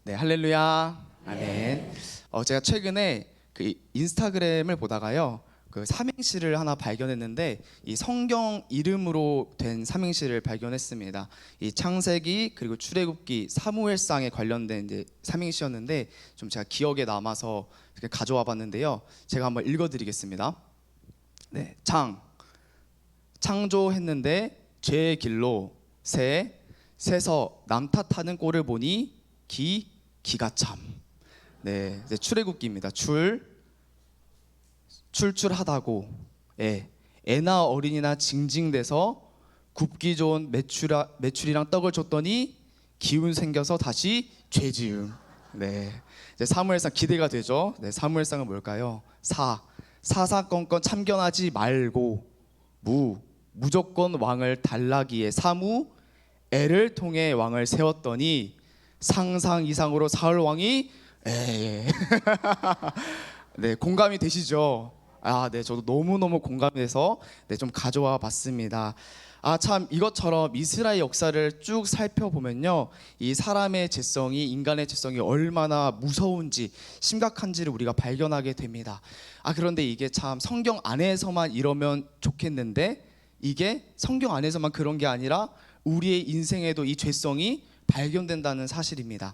네, 할렐루야. 아멘. 제가 최근에 그 인스타그램을 보다가요, 그 삼행시를 하나 발견했는데 이 성경 이름으로 된 삼행시를 발견했습니다. 이 창세기 그리고 출애굽기 사무엘상에 관련된 이제 삼행시였는데 좀 제가 기억에 남아서 이렇게 가져와 봤는데요. 제가 한번 읽어드리겠습니다. 네, 창조했는데 죄의 길로 새서 남 탓하는 꼴을 보니 기가 참. 네, 이제 출애굽기입니다. 출출하다고. 애나 어린이나 징징대서 굽기 좋은 메추리랑 떡을 줬더니 기운 생겨서 다시 죄지음. 네, 이제 사무엘상 기대가 되죠. 네, 사무엘상은 뭘까요? 사사건건 참견하지 말고 무조건 왕을 달라기에 애를 통해 왕을 세웠더니 상상 이상으로 사울 왕이 네, 공감이 되시죠? 네, 저도 너무너무 공감이 돼서 좀 가져와 봤습니다. 참 이것처럼 이스라엘 역사를 쭉 살펴보면요, 이 사람의 죄성이, 인간의 죄성이 얼마나 무서운지, 심각한지를 우리가 발견하게 됩니다. 그런데 이게 참 성경 안에서만 이러면 좋겠는데, 이게 성경 안에서만 그런 게 아니라 우리의 인생에도 이 죄성이 발견된다는 사실입니다.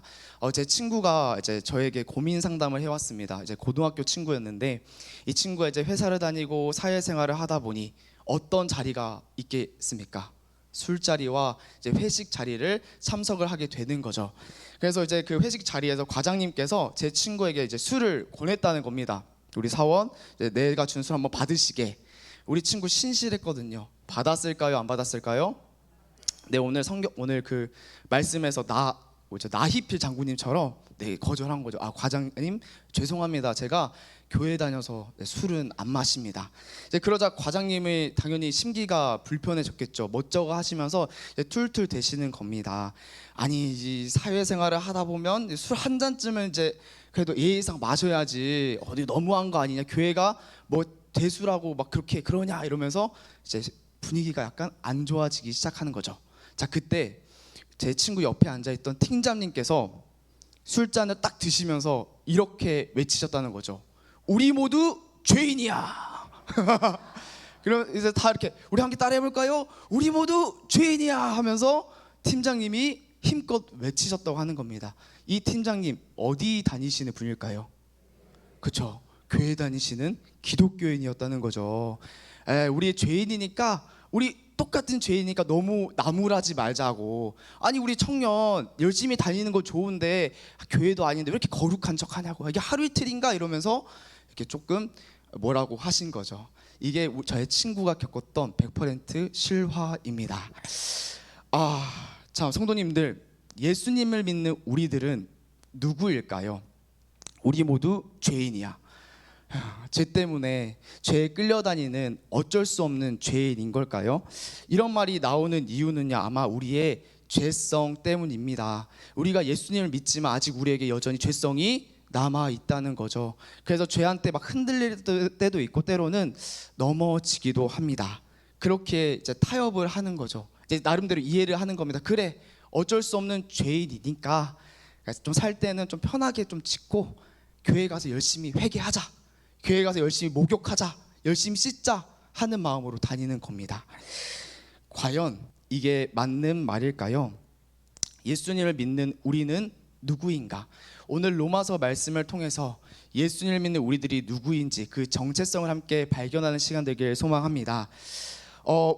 제 친구가 이제 저에게 고민 상담을 해왔습니다. 이제 고등학교 친구였는데 이 친구가 이제 회사를 다니고 사회생활을 하다 보니 어떤 자리가 있겠습니까? 술자리와 이제 회식 자리를 참석을 하게 되는 거죠. 그래서 이제 그 회식 자리에서 과장님께서 제 친구에게 이제 술을 권했다는 겁니다. 우리 사원, 이제 내가 준 술 한번 받으시게. 우리 친구 신실했거든요. 받았을까요? 안 받았을까요? 네, 오늘 그 말씀에서 나희필 장군님처럼 거절한 거죠. 과장님 죄송합니다. 제가 교회 다녀서 술은 안 마십니다. 이제 그러자 과장님이 당연히 심기가 불편해졌겠죠. 멋쩍어 하시면서 툴툴 대시는 겁니다. 아니, 이 사회생활을 하다 보면 술 한 잔쯤은 이제 그래도 예의상 마셔야지. 어디 너무한 거 아니냐? 교회가 뭐 대수라고 막 그렇게 그러냐? 이러면서 이제 분위기가 약간 안 좋아지기 시작하는 거죠. 자, 그때 제 친구 옆에 앉아있던 팀장님께서 술잔을 딱 드시면서 이렇게 외치셨다는 거죠. 우리 모두 죄인이야. 그럼 이제 다 이렇게 우리 함께 따라해볼까요? 우리 모두 죄인이야 하면서 팀장님이 힘껏 외치셨다고 하는 겁니다. 이 팀장님 어디 다니시는 분일까요? 그렇죠, 교회 다니시는 기독교인이었다는 거죠. 우리 죄인이니까, 우리 똑같은 죄이니까 너무 나무라지 말자고. 아니, 우리 청년 열심히 다니는 거 좋은데 교회도 아닌데 왜 이렇게 거룩한 척 하냐고. 이게 하루 이틀인가 이러면서 이렇게 조금 뭐라고 하신 거죠. 이게 저의 친구가 겪었던 100% 실화입니다. 참 성도님들, 예수님을 믿는 우리들은 누구일까요? 우리 모두 죄인이야. 죄 때문에 죄에 끌려다니는 어쩔 수 없는 죄인인 걸까요? 이런 말이 나오는 이유는요, 아마 우리의 죄성 때문입니다. 우리가 예수님을 믿지만 아직 우리에게 여전히 죄성이 남아 있다는 거죠. 그래서 죄한테 막 흔들릴 때도 있고 때로는 넘어지기도 합니다. 그렇게 이제 타협을 하는 거죠. 이제 나름대로 이해를 하는 겁니다. 그래, 어쩔 수 없는 죄인이니까 좀 살 때는 좀 편하게 좀 짓고 교회 가서 열심히 회개하자, 교회 가서 열심히 목욕하자, 열심히 씻자 하는 마음으로 다니는 겁니다. 과연 이게 맞는 말일까요? 예수님을 믿는 우리는 누구인가? 오늘 로마서 말씀을 통해서 예수님을 믿는 우리들이 누구인지 그 정체성을 함께 발견하는 시간 되길 소망합니다.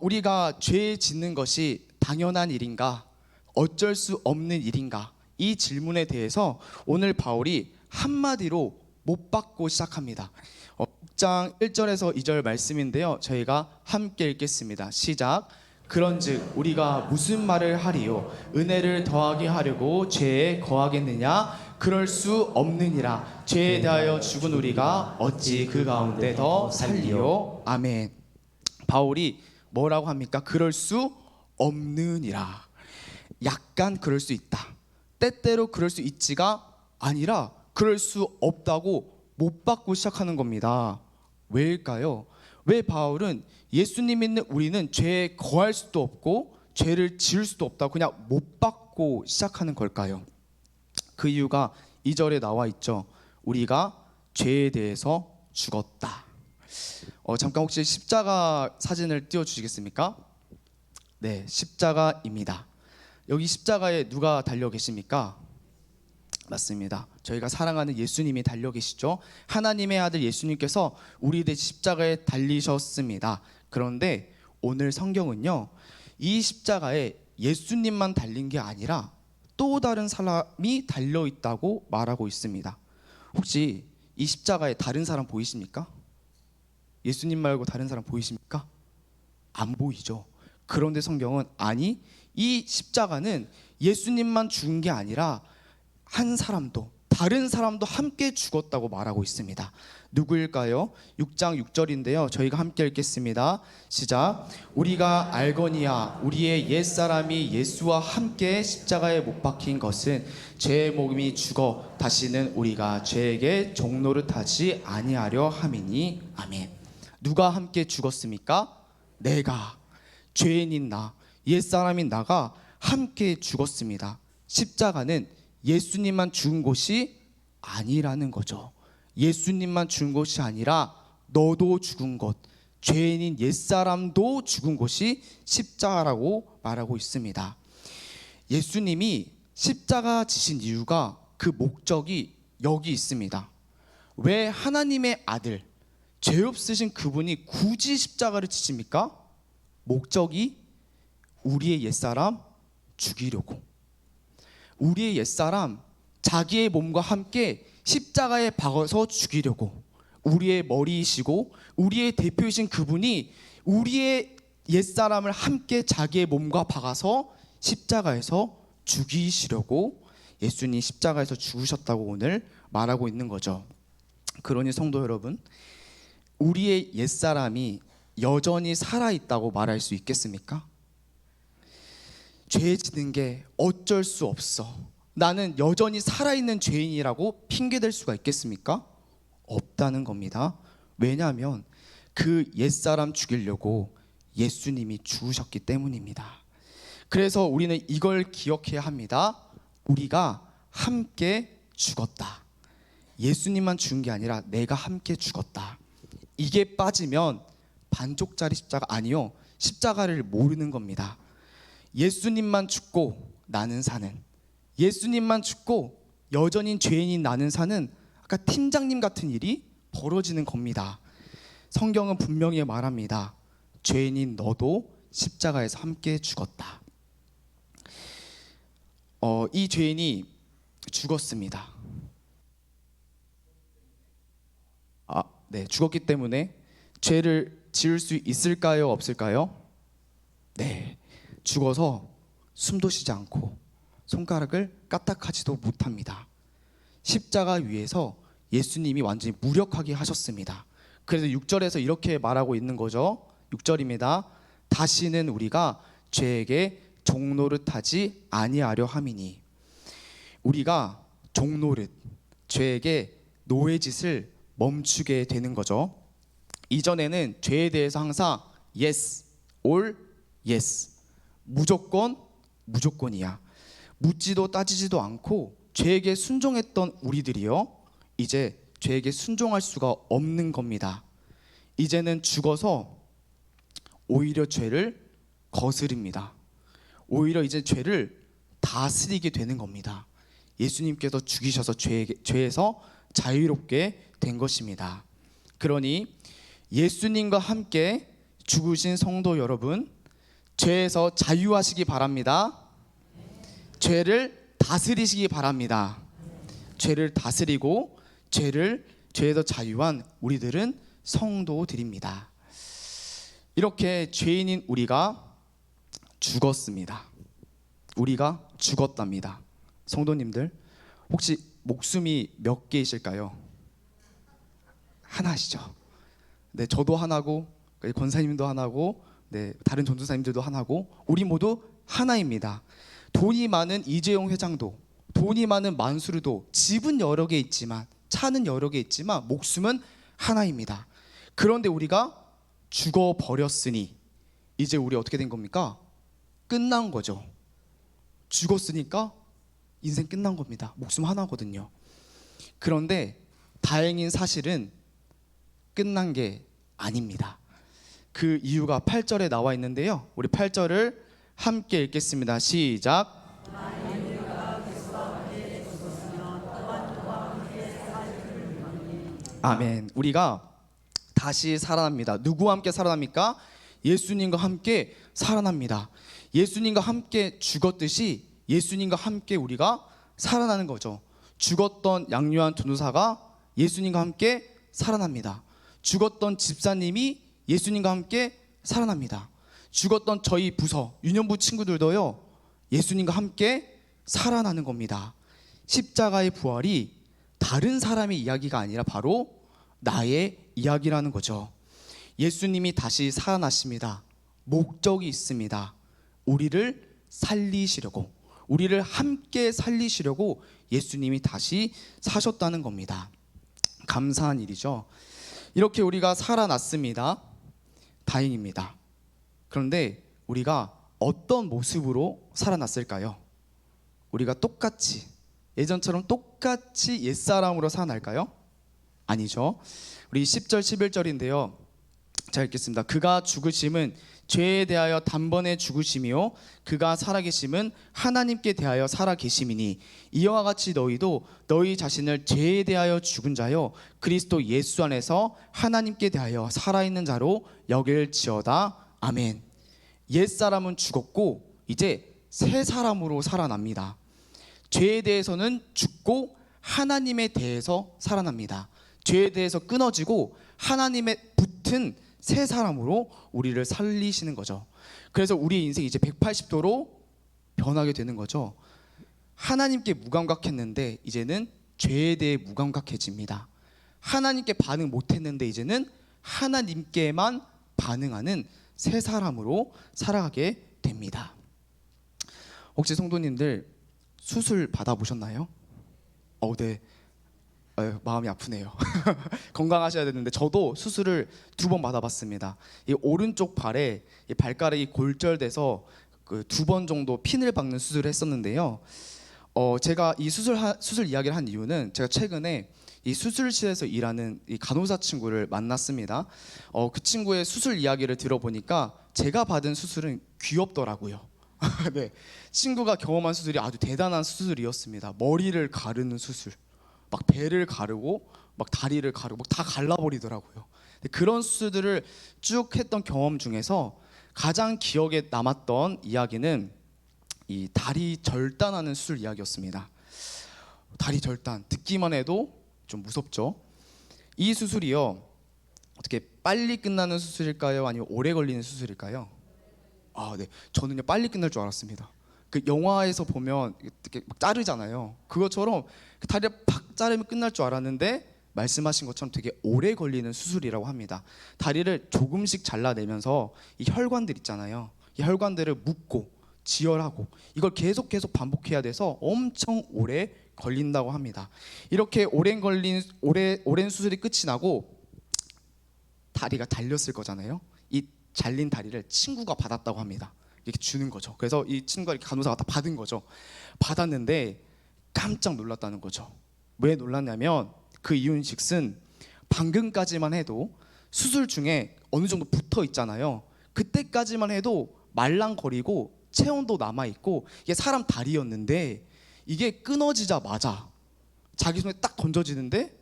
우리가 죄 짓는 것이 당연한 일인가? 어쩔 수 없는 일인가? 이 질문에 대해서 오늘 바울이 한마디로 못 받고 시작합니다. 6장 1절에서 2절 말씀인데요, 저희가 함께 읽겠습니다. 시작. 그런즉 우리가 무슨 말을 하리요? 은혜를 더하게 하려고 죄에 거하겠느냐? 그럴 수 없느니라. 죄에 대하여 죽은 우리가 어찌 그 가운데 더 살리요? 아멘. 바울이 뭐라고 합니까? 그럴 수 없느니라. 약간 그럴 수 있다, 때때로 그럴 수 있지가 아니라 그럴 수 없다고 못 받고 시작하는 겁니다. 왜일까요? 왜 바울은 예수님 믿는 우리는 죄에 거할 수도 없고 죄를 지을 수도 없다고 그냥 못 받고 시작하는 걸까요? 그 이유가 2절에 나와 있죠. 우리가 죄에 대해서 죽었다. 잠깐 혹시 십자가 사진을 띄워 주시겠습니까? 네, 십자가입니다. 여기 십자가에 누가 달려 계십니까? 맞습니다. 저희가 사랑하는 예수님이 달려 계시죠. 하나님의 아들 예수님께서 우리 대신 십자가에 달리셨습니다. 그런데 오늘 성경은요, 이 십자가에 예수님만 달린 게 아니라 또 다른 사람이 달려 있다고 말하고 있습니다. 혹시 이 십자가에 다른 사람 보이십니까? 예수님 말고 다른 사람 보이십니까? 안 보이죠. 그런데 성경은 아니, 이 십자가는 예수님만 죽은 게 아니라 한 사람도, 다른 사람도 함께 죽었다고 말하고 있습니다. 누구일까요? 6장 6절인데요. 저희가 함께 읽겠습니다. 시작. 우리가 알거니와 우리의 옛사람이 예수와 함께 십자가에 못 박힌 것은 죄의 몸이 죽어 다시는 우리가 죄에게 종노릇하지 아니하려 함이니. 아멘. 누가 함께 죽었습니까? 내가, 죄인인 나, 옛사람인 나가 함께 죽었습니다. 십자가는 예수님만 죽은 것이 아니라는 거죠. 예수님만 죽은 것이 아니라 너도 죽은 것, 죄인인 옛사람도 죽은 것이 십자가라고 말하고 있습니다. 예수님이 십자가 지신 이유가, 그 목적이 여기 있습니다. 왜 하나님의 아들, 죄 없으신 그분이 굳이 십자가를 지십니까? 목적이 우리의 옛사람 죽이려고. 우리의 옛사람, 자기의 몸과 함께 십자가에 박아서 죽이려고. 우리의 머리이시고 우리의 대표이신 그분이 우리의 옛사람을 함께 자기의 몸과 박아서 십자가에서 죽이시려고 예수님이 십자가에서 죽으셨다고 오늘 말하고 있는 거죠. 그러니 성도 여러분, 우리의 옛사람이 여전히 살아있다고 말할 수 있겠습니까? 죄 짓는 게 어쩔 수 없어, 나는 여전히 살아있는 죄인이라고 핑계댈 수가 있겠습니까? 없다는 겁니다. 왜냐하면 그 옛사람 죽이려고 예수님이 죽으셨기 때문입니다. 그래서 우리는 이걸 기억해야 합니다. 우리가 함께 죽었다. 예수님만 죽은 게 아니라 내가 함께 죽었다. 이게 빠지면 반쪽짜리 십자가, 아니요, 십자가를 모르는 겁니다. 예수님만 죽고 나는 사는, 예수님만 죽고 여전히 죄인인 나는 사는, 아까 팀장님 같은 일이 벌어지는 겁니다. 성경은 분명히 말합니다. 죄인인 너도 십자가에서 함께 죽었다. 이 죄인이 죽었습니다. 네, 죽었기 때문에 죄를 지을 수 있을까요? 없을까요? 네, 죽어서 숨도 쉬지 않고 손가락을 까딱하지도 못합니다. 십자가 위에서 예수님이 완전히 무력하게 하셨습니다. 그래서 6절에서 이렇게 말하고 있는 거죠. 6절입니다. 다시는 우리가 죄에게 종노릇하지 아니하려 함이니. 우리가 종노릇, 죄에게 노예짓을 멈추게 되는 거죠. 이전에는 죄에 대해서 항상 yes, all yes, 무조건 무조건이야, 묻지도 따지지도 않고 죄에게 순종했던 우리들이요, 이제 죄에게 순종할 수가 없는 겁니다. 이제는 죽어서 오히려 죄를 거스릅니다. 오히려 이제 죄를 다스리게 되는 겁니다. 예수님께서 죽이셔서 죄에서 자유롭게 된 것입니다. 그러니 예수님과 함께 죽으신 성도 여러분, 죄에서 자유하시기 바랍니다. 죄를 다스리시기 바랍니다. 죄를 다스리고 죄에서 자유한 우리들은 성도들입니다. 이렇게 죄인인 우리가 죽었습니다. 우리가 죽었답니다. 성도님들, 혹시 목숨이 몇 개이실까요? 하나시죠. 네, 저도 하나고 권사님도 하나고, 네, 다른 전도사님들도 하나고, 우리 모두 하나입니다. 돈이 많은 이재용 회장도, 돈이 많은 만수르도, 집은 여러 개 있지만, 차는 여러 개 있지만 목숨은 하나입니다. 그런데 우리가 죽어버렸으니 이제 우리 어떻게 된 겁니까? 끝난 거죠. 죽었으니까 인생 끝난 겁니다. 목숨 하나거든요. 그런데 다행인 사실은 끝난 게 아닙니다. 그 이유가 8절에 나와 있는데요. 우리 8절을 함께 읽겠습니다. 시작. 아멘. 우리가 다시 살아납니다. 누구와 함께 살아납니까? 예수님과 함께 살아납니다. 예수님과 함께 죽었듯이 예수님과 함께 우리가 살아나는 거죠. 죽었던 양요한 전도사가 예수님과 함께 살아납니다. 죽었던 집사님이 예수님과 함께 살아납니다. 죽었던 저희 부서 유년부 친구들도요, 예수님과 함께 살아나는 겁니다. 십자가의 부활이 다른 사람의 이야기가 아니라 바로 나의 이야기라는 거죠. 예수님이 다시 살아나십니다. 목적이 있습니다. 우리를 살리시려고, 우리를 함께 살리시려고 예수님이 다시 사셨다는 겁니다. 감사한 일이죠. 이렇게 우리가 살아났습니다. 다행입니다. 그런데 우리가 어떤 모습으로 살아났을까요? 우리가 똑같이, 예전처럼 똑같이 옛사람으로 살아날까요? 아니죠. 우리 10절 11절인데요. 자, 읽겠습니다. 그가 죽으심은 죄에 대하여 단번에 죽으심이요 그가 살아계심은 하나님께 대하여 살아계심이니 이와 같이 너희도 너희 자신을 죄에 대하여 죽은 자요 그리스도 예수 안에서 하나님께 대하여 살아있는 자로 여길지어다. 아멘. 옛사람은 죽었고 이제 새 사람으로 살아납니다. 죄에 대해서는 죽고 하나님에 대해서 살아납니다. 죄에 대해서 끊어지고 하나님에 붙은 새 사람으로 우리를 살리시는 거죠. 그래서 우리의 인생이 이제 180도로 변하게 되는 거죠. 하나님께 무감각했는데 이제는 죄에 대해 무감각해집니다. 하나님께 반응 못했는데 이제는 하나님께만 반응하는 새 사람으로 살아가게 됩니다. 혹시 성도님들 수술 받아보셨나요? 네. 마음이 아프네요. 건강하셔야 되는데 저도 수술을 2번 받아봤습니다. 이 오른쪽 발에 이 발가락이 골절돼서 그 2번 정도 핀을 박는 수술을 했었는데요. 제가 이 수술 이야기를 한 이유는 제가 최근에 이 수술실에서 일하는 이 간호사 친구를 만났습니다. 그 친구의 수술 이야기를 들어보니까 제가 받은 수술은 귀엽더라고요. 네, 친구가 경험한 수술이 아주 대단한 수술이었습니다. 머리를 가르는 수술. 막 배를 가르고 막 다리를 가르고 막 다 갈라버리더라고요. 그런 수술들을 쭉 했던 경험 중에서 가장 기억에 남았던 이야기는 이 다리 절단하는 수술 이야기였습니다. 다리 절단 듣기만 해도 좀 무섭죠. 이 수술이요 어떻게 빨리 끝나는 수술일까요? 아니면 오래 걸리는 수술일까요? 네, 저는요 빨리 끝날 줄 알았습니다. 그 영화에서 보면 이렇게 막 자르잖아요. 그것처럼 다리를 팍 자르면 끝날 줄 알았는데 말씀하신 것처럼 되게 오래 걸리는 수술이라고 합니다. 다리를 조금씩 잘라내면서 이 혈관들 있잖아요. 이 혈관들을 묶고 지혈하고 이걸 계속 반복해야 돼서 엄청 오래 걸린다고 합니다. 이렇게 오랜 수술이 끝이 나고 다리가 달렸을 거잖아요. 이 잘린 다리를 친구가 받았다고 합니다. 이렇게 주는 거죠. 그래서 이 친구가 이렇게 간호사가 다 받은 거죠. 받았는데 깜짝 놀랐다는 거죠. 왜 놀랐냐면 그 이유는즉슨 방금까지만 해도 수술 중에 어느 정도 붙어 있잖아요. 그때까지만 해도 말랑거리고 체온도 남아 있고 이게 사람 다리였는데 이게 끊어지자마자 자기 손에 딱 던져지는데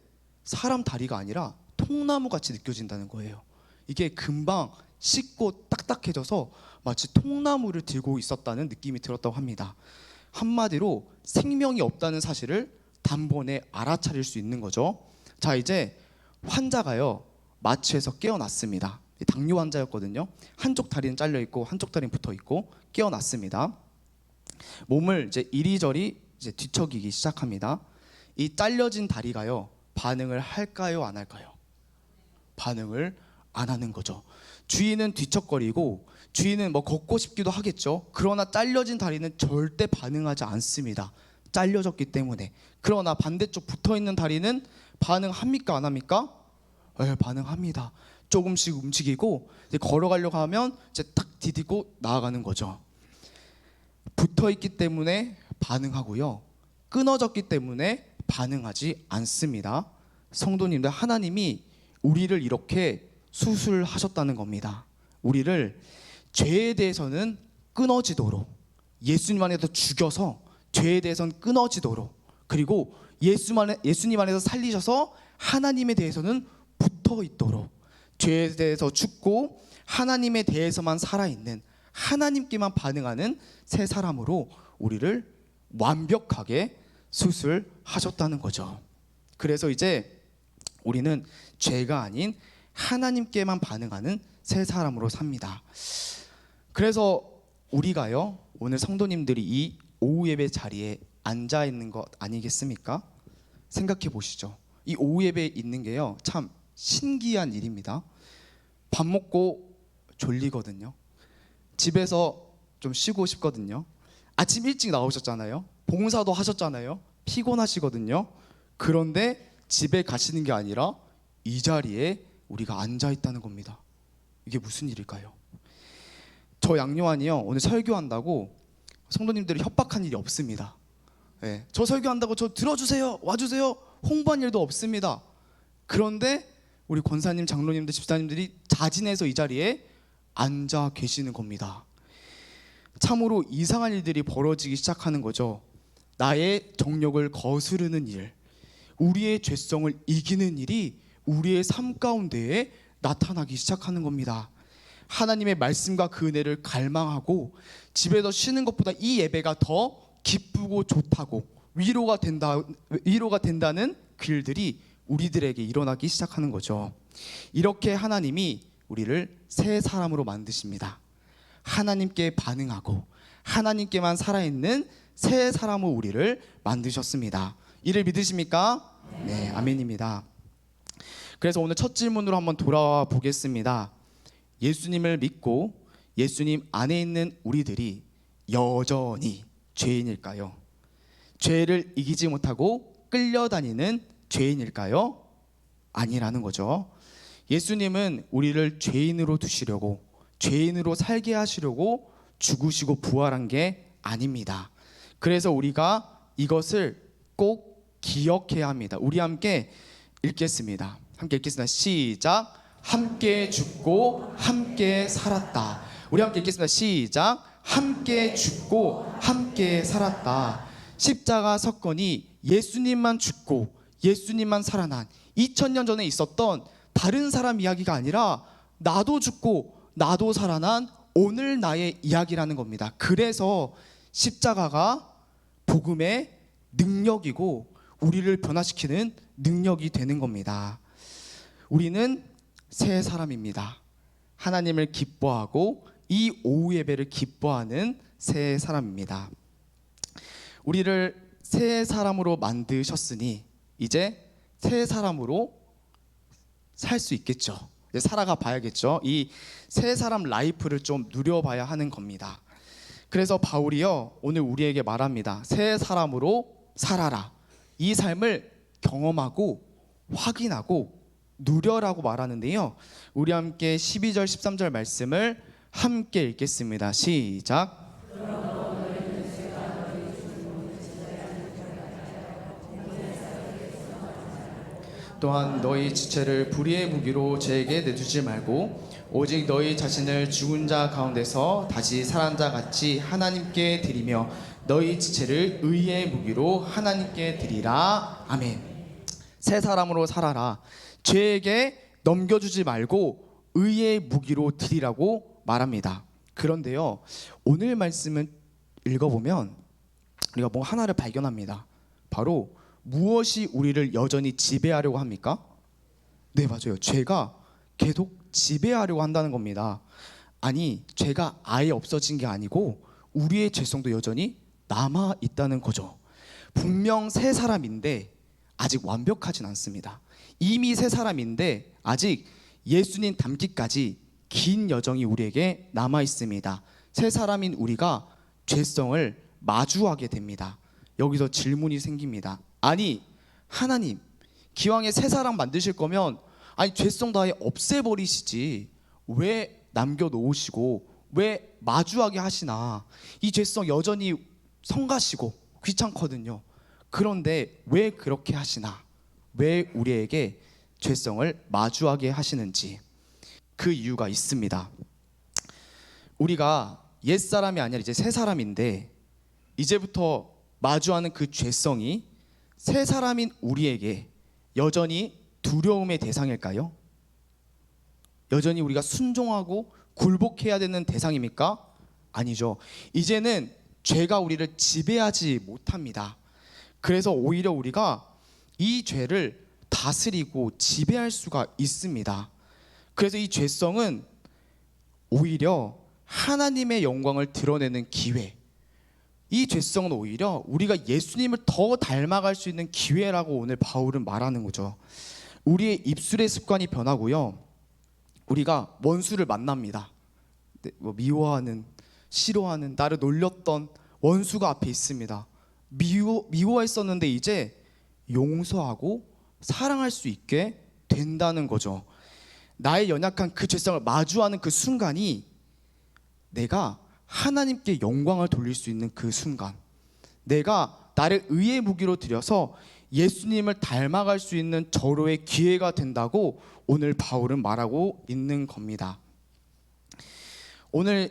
사람 다리가 아니라 통나무 같이 느껴진다는 거예요. 이게 금방 식고 딱딱해져서 마치 통나무를 들고 있었다는 느낌이 들었다고 합니다. 한마디로 생명이 없다는 사실을 단번에 알아차릴 수 있는 거죠. 자, 이제 환자가요 마취해서 깨어났습니다. 당뇨 환자였거든요. 한쪽 다리는 잘려 있고 한쪽 다리는 붙어 있고 깨어났습니다. 몸을 이제 이리저리 이제 뒤척이기 시작합니다. 이 잘려진 다리가요 반응을 할까요 안 할까요? 반응을 안 하는 거죠. 주인은 뒤척거리고 주인은 뭐 걷고 싶기도 하겠죠. 그러나 잘려진 다리는 절대 반응하지 않습니다. 잘려졌기 때문에. 그러나 반대쪽 붙어있는 다리는 반응합니까 안 합니까? 네, 반응합니다. 조금씩 움직이고 이제 걸어가려고 하면 이제 탁 디디고 나아가는 거죠. 붙어있기 때문에 반응하고요. 끊어졌기 때문에 반응하지 않습니다. 성도님들, 하나님이 우리를 이렇게 수술하셨다는 겁니다. 우리를 죄에 대해서는 끊어지도록, 예수님 안에서 죽여서 죄에 대해서는 끊어지도록, 그리고 예수님 안에서 살리셔서 하나님에 대해서는 붙어 있도록, 죄에 대해서 죽고 하나님에 대해서만 살아있는, 하나님께만 반응하는 새 사람으로 우리를 완벽하게 수술하셨다는 거죠. 그래서 이제 우리는 죄가 아닌 하나님께만 반응하는 새 사람으로 삽니다. 그래서 우리가요, 오늘 성도님들이 이 오후 예배 자리에 앉아 있는 것 아니겠습니까? 생각해 보시죠. 이 오후 예배에 있는 게요, 참 신기한 일입니다. 밥 먹고 졸리거든요. 집에서 좀 쉬고 싶거든요. 아침 일찍 나오셨잖아요. 봉사도 하셨잖아요. 피곤하시거든요. 그런데 집에 가시는 게 아니라 이 자리에 우리가 앉아 있다는 겁니다. 이게 무슨 일일까요? 저 양요한이요, 오늘 설교한다고 성도님들이 협박한 일이 없습니다. 네, 저 설교한다고 저 들어주세요, 와주세요, 홍보한 일도 없습니다. 그런데 우리 권사님, 장로님들, 집사님들이 자진해서 이 자리에 앉아 계시는 겁니다. 참으로 이상한 일들이 벌어지기 시작하는 거죠. 나의 정욕을 거스르는 일, 우리의 죄성을 이기는 일이 우리의 삶 가운데에 나타나기 시작하는 겁니다. 하나님의 말씀과 그 은혜를 갈망하고 집에서 쉬는 것보다 이 예배가 더 기쁘고 좋다고 위로가 된다는 그 일들이 우리들에게 일어나기 시작하는 거죠. 이렇게 하나님이 우리를 새 사람으로 만드십니다. 하나님께 반응하고 하나님께만 살아있는 새 사람으로 우리를 만드셨습니다. 이를 믿으십니까? 네, 아멘입니다. 그래서 오늘 첫 질문으로 한번 돌아와 보겠습니다. 예수님을 믿고 예수님 안에 있는 우리들이 여전히 죄인일까요? 죄를 이기지 못하고 끌려다니는 죄인일까요? 아니라는 거죠. 예수님은 우리를 죄인으로 두시려고, 죄인으로 살게 하시려고 죽으시고 부활한 게 아닙니다. 그래서 우리가 이것을 꼭 기억해야 합니다. 우리 함께 읽겠습니다. 함께 읽겠습니다. 시작. 함께 죽고 함께 살았다. 우리 함께 읽겠습니다. 시작. 함께 죽고 함께 살았다. 십자가 사건이 예수님만 죽고 예수님만 살아난 2000년 전에 있었던 다른 사람 이야기가 아니라 나도 죽고 나도 살아난 오늘 나의 이야기라는 겁니다. 그래서 십자가가 복음의 능력이고 우리를 변화시키는 능력이 되는 겁니다. 우리는 새 사람입니다. 하나님을 기뻐하고 이 오후 예배를 기뻐하는 새 사람입니다. 우리를 새 사람으로 만드셨으니 이제 새 사람으로 살 수 있겠죠. 이제 살아가 봐야겠죠. 이 새 사람 라이프를 좀 누려봐야 하는 겁니다. 그래서 바울이요, 오늘 우리에게 말합니다. 새 사람으로 살아라. 이 삶을 경험하고 확인하고 누려라고 말하는데요, 우리 함께 12절 13절 말씀을 함께 읽겠습니다. 시작. 또한 너희 지체를 불의의 무기로 죄에게 내주지 말고 오직 너희 자신을 죽은 자 가운데서 다시 살아난 자 같이 하나님께 드리며 너희 지체를 의의 무기로 하나님께 드리라. 아멘. 새 사람으로 살아라. 죄에게 넘겨주지 말고 의의 무기로 드리라고 말합니다. 그런데요, 오늘 말씀을 읽어보면 우리가 뭐 하나를 발견합니다. 바로 무엇이 우리를 여전히 지배하려고 합니까? 네, 맞아요. 죄가 계속 지배하려고 한다는 겁니다. 아니, 죄가 아예 없어진 게 아니고 우리의 죄성도 여전히 남아 있다는 거죠. 분명 새 사람인데 아직 완벽하진 않습니다. 이미 새 사람인데 아직 예수님 닮기까지 긴 여정이 우리에게 남아 있습니다. 새 사람인 우리가 죄성을 마주하게 됩니다. 여기서 질문이 생깁니다. 아니, 하나님, 기왕에 새 사람 만드실 거면 아니 죄성도 아예 없애버리시지 왜 남겨놓으시고 왜 마주하게 하시나. 이 죄성 여전히 성가시고 귀찮거든요. 그런데 왜 그렇게 하시나? 왜 우리에게 죄성을 마주하게 하시는지 그 이유가 있습니다. 우리가 옛사람이 아니라 이제 새 사람인데 이제부터 마주하는 그 죄성이 새 사람인 우리에게 여전히 두려움의 대상일까요? 여전히 우리가 순종하고 굴복해야 되는 대상입니까? 아니죠. 이제는 죄가 우리를 지배하지 못합니다. 그래서 오히려 우리가 이 죄를 다스리고 지배할 수가 있습니다. 그래서 이 죄성은 오히려 하나님의 영광을 드러내는 기회, 이 죄성은 오히려 우리가 예수님을 더 닮아갈 수 있는 기회라고 오늘 바울은 말하는 거죠. 우리의 입술의 습관이 변하고요, 우리가 원수를 만납니다. 미워하는, 싫어하는, 나를 놀렸던 원수가 앞에 있습니다. 미워했었는데 이제 용서하고 사랑할 수 있게 된다는 거죠. 나의 연약한 그 죄성을 마주하는 그 순간이 내가 하나님께 영광을 돌릴 수 있는 그 순간, 내가 나를 의의 무기로 들여서 예수님을 닮아갈 수 있는 절호의 기회가 된다고 오늘 바울은 말하고 있는 겁니다. 오늘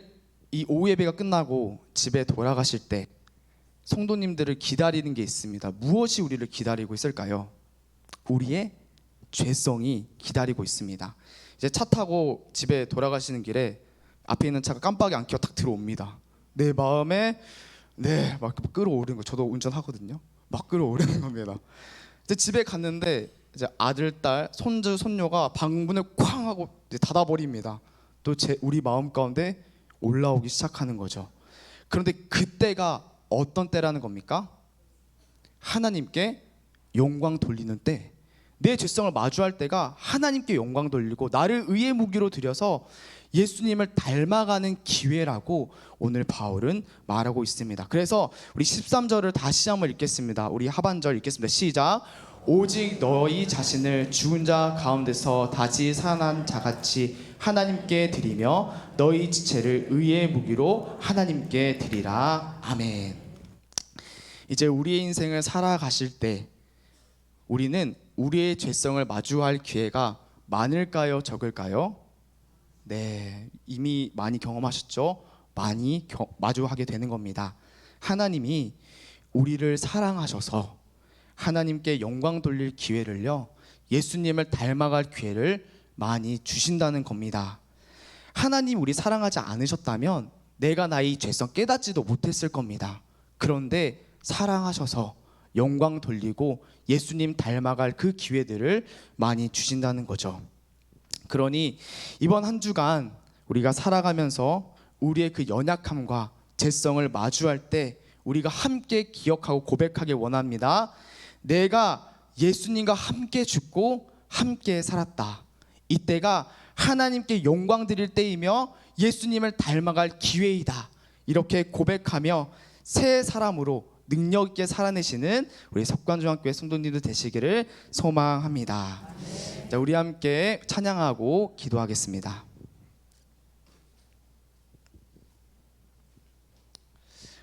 이 오후 예배가 끝나고 집에 돌아가실 때 성도님들을 기다리는 게 있습니다. 무엇이 우리를 기다리고 있을까요? 우리의 죄성이 기다리고 있습니다. 이제 차 타고 집에 돌아가시는 길에 앞에 있는 차가 깜빡이 안 켜고 딱 들어옵니다. 내 마음에 막 끌어오르는 거. 저도 운전하거든요. 막 끌어오르는 겁니다. 이제 집에 갔는데 이제 아들, 딸, 손주, 손녀가 방문을 쾅 하고 이제 닫아버립니다. 또 우리 마음 가운데 올라오기 시작하는 거죠. 그런데 그때가 어떤 때라는 겁니까? 하나님께 영광 돌리는 때, 내 죄성을 마주할 때가 하나님께 영광 돌리고 나를 의의 무기로 들여서 예수님을 닮아가는 기회라고 오늘 바울은 말하고 있습니다. 그래서 우리 13절을 다시 한번 읽겠습니다. 우리 하반절 읽겠습니다. 시작. 오직 너희 자신을 죽은 자 가운데서 다시 살아난 자같이 하나님께 드리며 너희 지체를 의의 무기로 하나님께 드리라. 아멘. 이제 우리의 인생을 살아가실 때 우리는 우리의 죄성을 마주할 기회가 많을까요? 적을까요? 네, 이미 많이 경험하셨죠? 많이 마주하게 되는 겁니다. 하나님이 우리를 사랑하셔서 하나님께 영광 돌릴 기회를요, 예수님을 닮아갈 기회를 많이 주신다는 겁니다. 하나님 우리 사랑하지 않으셨다면 내가 나의 죄성 깨닫지도 못했을 겁니다. 그런데 사랑하셔서 영광 돌리고 예수님 닮아갈 그 기회들을 많이 주신다는 거죠. 그러니 이번 한 주간 우리가 살아가면서 우리의 그 연약함과 죄성을 마주할 때 우리가 함께 기억하고 고백하길 원합니다. 내가 예수님과 함께 죽고 함께 살았다. 이때가 하나님께 영광 드릴 때이며 예수님을 닮아갈 기회이다. 이렇게 고백하며 새 사람으로 능력 있게 살아내시는 우리 석관중학교의 성도님들 되시기를 소망합니다. 자, 우리 함께 찬양하고 기도하겠습니다.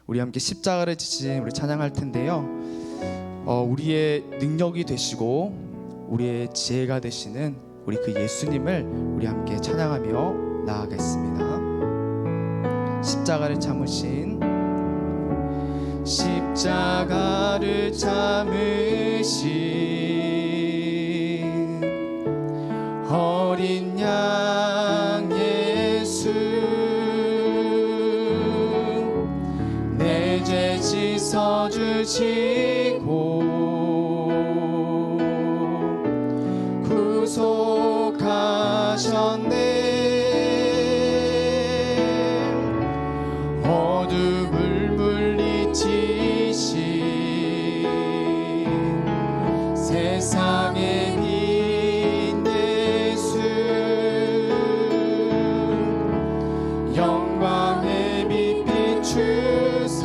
우리 함께 십자가를 지신 우리 찬양할 텐데요. 우리의 능력이 되시고 우리의 지혜가 되시는 우리 그 예수님을 우리 함께 찬양하며 나아가겠습니다. 십자가를 참으신 십자가를 참으신 어린 양 예수 내 죄 씻어주시고 구속하셨네. 어둠을 물리치신 세상의 빛 예수 영광의 빛 비추사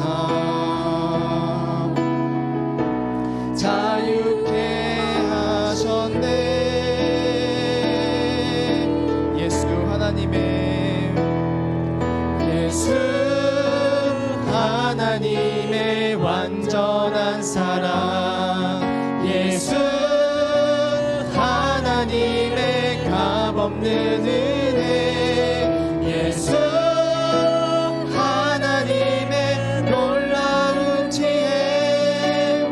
자유케 하셨네. 예수 하나님의 완전한 사랑 없는 은혜 예수 하나님의 놀라운 지혜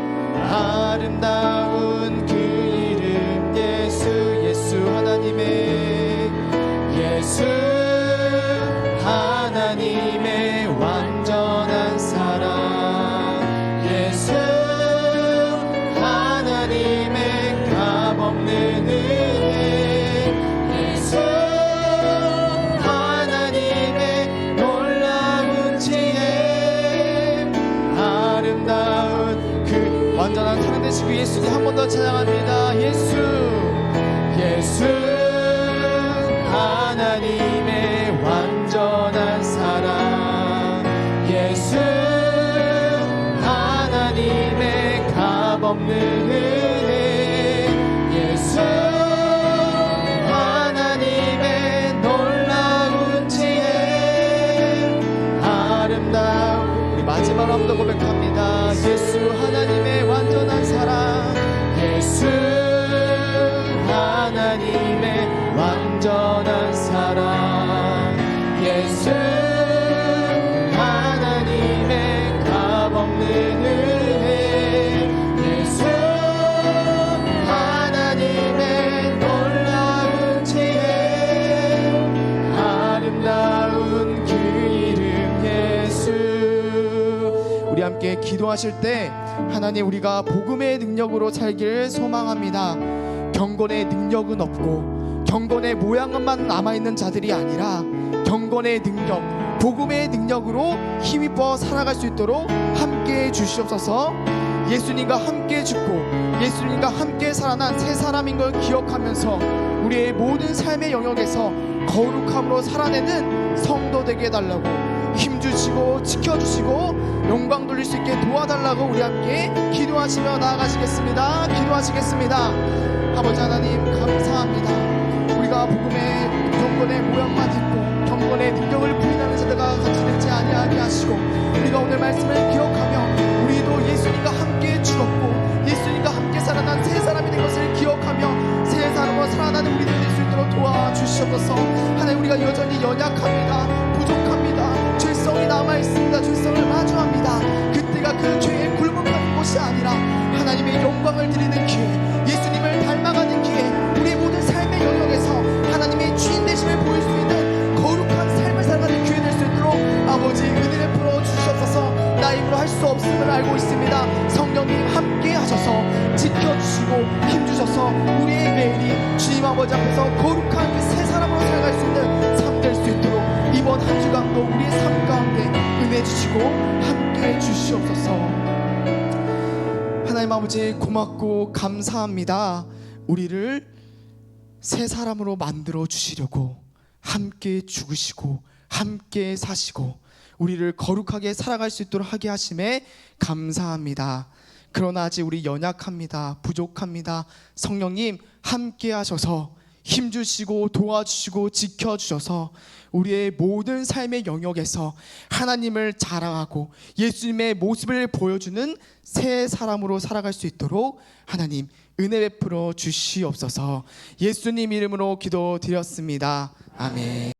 아름다운 그 이름 예수 하나님의 예수 하나님의 완전한 사랑 예수 하나님의 값없는 은혜 예수 하나님의 놀라운 지혜 아름다운 그 완전한 사랑 되시고 예수님 한 번 더 찬양합니다. 예수 하나님의 완전한 사랑 예수 하나님의 값없는 은혜 예수 하나님의 놀라운 지혜 아름다운 우리 마지막으로 한 번 더 고백합니다. 예수 하나님의 완전한 사랑 예수 하나님의 완전한 사랑 예수 하나님의 값없는 은혜 예수 하나님의 놀라운 지혜 아름다운 그 이름 예수. 우리 함께 기도하실 때 하나님 우리가 복음의 능력으로 살기를 소망합니다. 경건의 능력은 없고 경건의 모양만 남아있는 자들이 아니라 경건의 능력, 복음의 능력으로 힘입어 살아갈 수 있도록 함께해 주시옵소서. 예수님과 함께 죽고 예수님과 함께 살아난 새 사람인 걸 기억하면서 우리의 모든 삶의 영역에서 거룩함으로 살아내는 성도 되게 해달라고 힘주시고 지켜주시고 영광 돌릴 수 있게 도와달라고 우리 함께 기도하시며 나아가시겠습니다. 기도하시겠습니다. 아버지 하나님 감사합니다. 우리가 복음의 경건의 모양만 입고 경건의 능력을 부인하는 자들과 같이 되지 아니하게 하시고 우리가 오늘 말씀을 기억하며 우리도 예수님과 함께 죽었고 예수님과 함께 살아난 새 사람이 된 것을 기억하며 새 사람으로 살아나는 우리들 될 수 있도록 도와주시옵소서. 하나님 우리가 여전히 연약합니다. 부족합니다. 죄성이 남아있습니다. 죄성을 마주합니다. 그때가 그 죄에 굴복하는 곳이 아니라 하나님의 영광을 드리는 기회 예수님을 닮아가는 기회 우리의 모든 삶의 영역에서 하나님의 주인 되심을 보일 수 있는 거룩한 삶을 살아가는 기회 될 수 있도록 아버지 은혜 베풀어 주시옵소서. 나 힘으로 할 수 없음을 알고 있습니다. 성령님 함께 하셔서 지켜주시고 힘주셔서 우리의 매일이 주님 아버지 앞에서 거룩한 그 새 사람으로 살아갈 수 있는 삶 될 수 있도록 이번 한 주간도 우리의 삶 가운데 은혜 주시고 함께 주시옵소서. 하나님 아버지 고맙고 감사합니다. 우리를 새 사람으로 만들어 주시려고 함께 죽으시고 함께 사시고 우리를 거룩하게 살아갈 수 있도록 하게 하심에 감사합니다. 그러나 아직 우리 연약합니다. 부족합니다. 성령님 함께 하셔서 힘주시고 도와주시고 지켜주셔서 우리의 모든 삶의 영역에서 하나님을 자랑하고 예수님의 모습을 보여주는 새 사람으로 살아갈 수 있도록 하나님 은혜 베풀어 주시옵소서. 예수님 이름으로 기도드렸습니다. 아멘.